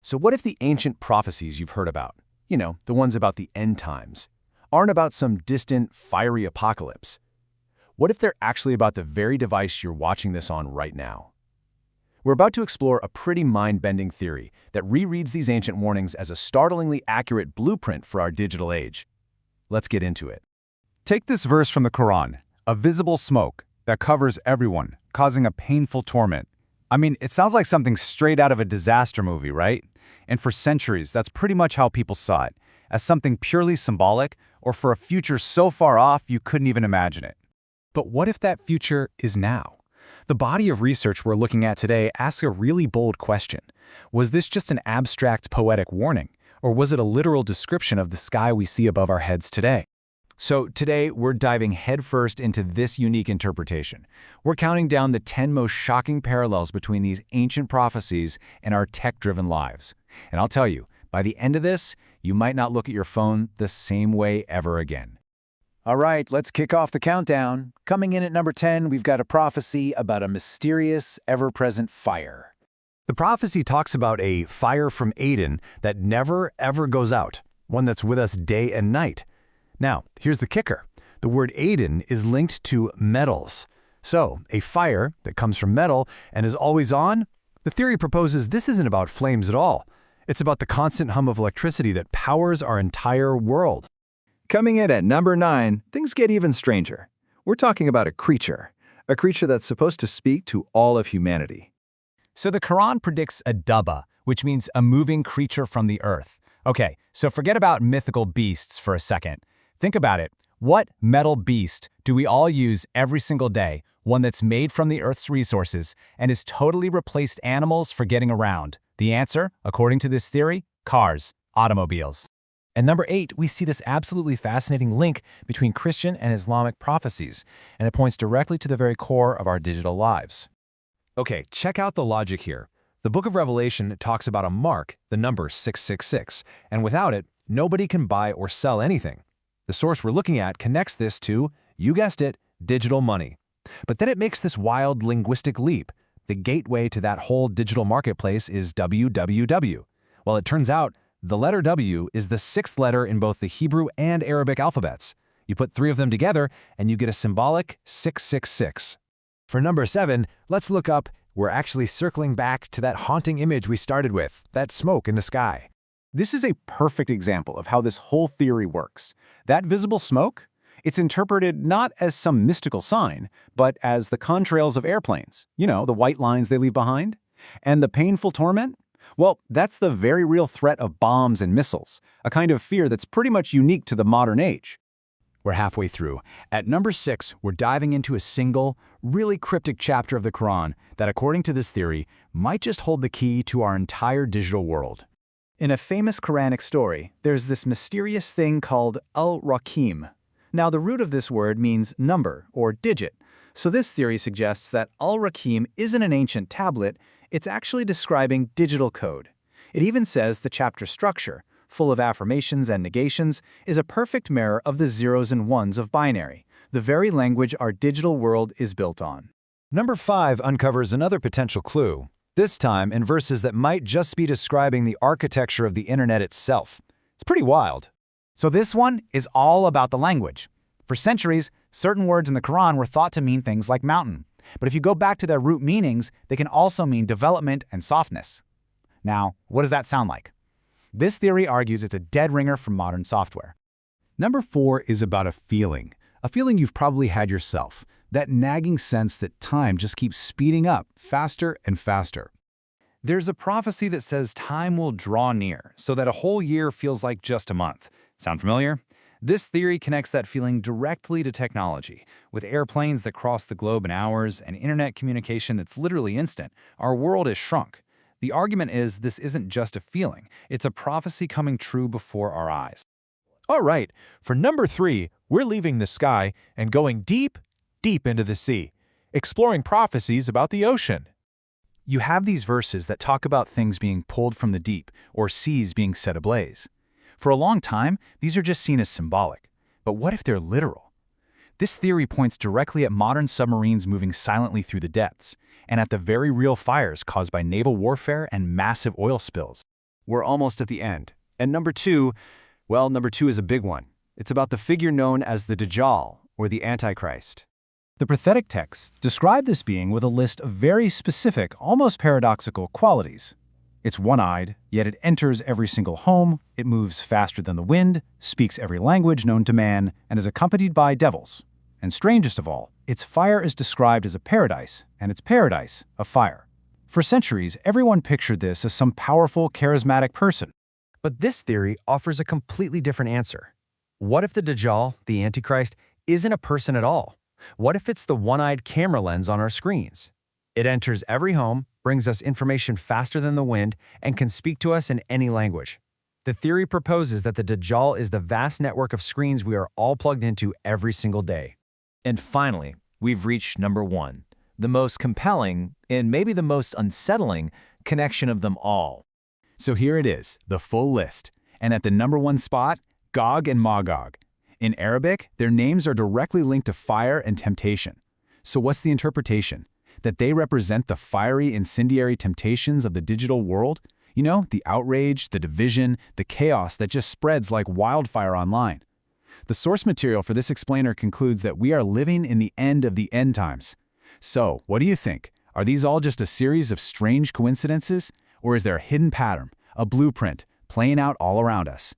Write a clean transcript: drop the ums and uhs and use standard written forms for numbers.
So what if the ancient prophecies you've heard about, the ones about the end times, aren't about some distant, fiery apocalypse? What if they're actually about the very device you're watching this on right now? We're about to explore a pretty mind-bending theory that rereads these ancient warnings as a startlingly accurate blueprint for our digital age. Let's get into it. Take this verse from the Quran, a visible smoke that covers everyone, causing a painful torment. I mean, it sounds like something straight out of a disaster movie, right? And for centuries, that's pretty much how people saw it, as something purely symbolic or for a future so far off you couldn't even imagine it. But what if that future is now? The body of research we're looking at today asks a really bold question. Was this just an abstract poetic warning, or was it a literal description of the sky we see above our heads today? So today, we're diving headfirst into this unique interpretation. We're counting down the 10 most shocking parallels between these ancient prophecies and our tech-driven lives. And I'll tell you, by the end of this, you might not look at your phone the same way ever again. All right, let's kick off the countdown. Coming in at number 10, we've got a prophecy about a mysterious, ever-present fire. The prophecy talks about a fire from Aden that never, ever goes out, one that's with us day and night. Now, here's the kicker. The word Aden is linked to metals. So, a fire that comes from metal and is always on? The theory proposes this isn't about flames at all. It's about the constant hum of electricity that powers our entire world. Coming in at number 9, things get even stranger. We're talking about a creature that's supposed to speak to all of humanity. So the Quran predicts a dabba, which means a moving creature from the earth. Okay, so forget about mythical beasts for a second. Think about it. What metal beast do we all use every single day, one that's made from the Earth's resources and has totally replaced animals for getting around? The answer, according to this theory, cars, automobiles. And number 8, we see this absolutely fascinating link between Christian and Islamic prophecies, and it points directly to the very core of our digital lives. Okay, check out the logic here. The book of Revelation talks about a mark, the number 666, and without it, nobody can buy or sell anything. The source we're looking at connects this to, you guessed it, digital money. But then it makes this wild linguistic leap. The gateway to that whole digital marketplace is www. Well, it turns out the letter W is the 6th letter in both the Hebrew and Arabic alphabets. You put 3 of them together, and you get a symbolic 666. For number 7, let's look up. We're actually circling back to that haunting image we started with, that smoke in the sky. This is a perfect example of how this whole theory works. That visible smoke? It's interpreted not as some mystical sign, but as the contrails of airplanes. The white lines they leave behind. And the painful torment? Well, that's the very real threat of bombs and missiles, a kind of fear that's pretty much unique to the modern age. We're halfway through. At number 6, we're diving into a single, really cryptic chapter of the Quran that, according to this theory, might just hold the key to our entire digital world. In a famous Quranic story, there's this mysterious thing called Al-Rakim. Now, the root of this word means number or digit, so this theory suggests that Al-Rakim isn't an ancient tablet, it's actually describing digital code. It even says the chapter structure, full of affirmations and negations, is a perfect mirror of the zeros and ones of binary, the very language our digital world is built on. Number 5 uncovers another potential clue, this time in verses that might just be describing the architecture of the internet itself. It's pretty wild. So this one is all about the language. For centuries, certain words in the Quran were thought to mean things like mountain. But if you go back to their root meanings, they can also mean development and softness. Now, what does that sound like? This theory argues it's a dead ringer for modern software. Number 4 is about a feeling you've probably had yourself, that nagging sense that time just keeps speeding up faster and faster. There's a prophecy that says time will draw near, so that a whole year feels like just a month. Sound familiar? This theory connects that feeling directly to technology. With airplanes that cross the globe in hours and internet communication that's literally instant, our world is shrunk. The argument is this isn't just a feeling, it's a prophecy coming true before our eyes. All right, for number 3, we're leaving the sky and going deep, deep into the sea, exploring prophecies about the ocean. You have these verses that talk about things being pulled from the deep or seas being set ablaze. For a long time, these are just seen as symbolic. But what if they're literal? This theory points directly at modern submarines moving silently through the depths, and at the very real fires caused by naval warfare and massive oil spills. we're almost at the end. And number two, well, number two is a big one. It's about the figure known as the Dajjal, or the Antichrist. The prophetic texts describe this being with a list of very specific, almost paradoxical qualities. It's one-eyed, yet it enters every single home, it moves faster than the wind, speaks every language known to man, and is accompanied by devils. And strangest of all, its fire is described as a paradise, and its paradise a fire. For centuries, everyone pictured this as some powerful, charismatic person. But this theory offers a completely different answer. What if the Dajjal, the Antichrist, isn't a person at all? What if it's the one-eyed camera lens on our screens? It enters every home, brings us information faster than the wind, and can speak to us in any language. The theory proposes that the Dajjal is the vast network of screens we are all plugged into every single day. And finally, we've reached number one, the most compelling, and maybe the most unsettling, connection of them all. So here it is, the full list. And at the number one spot, Gog and Magog. In Arabic, their names are directly linked to fire and temptation. So what's the interpretation? That they represent the fiery, incendiary temptations of the digital world? You know, the outrage, the division, the chaos that just spreads like wildfire online. The source material for this explainer concludes that we are living in the end of the end times. So, what do you think? Are these all just a series of strange coincidences? Or is there a hidden pattern, a blueprint, playing out all around us?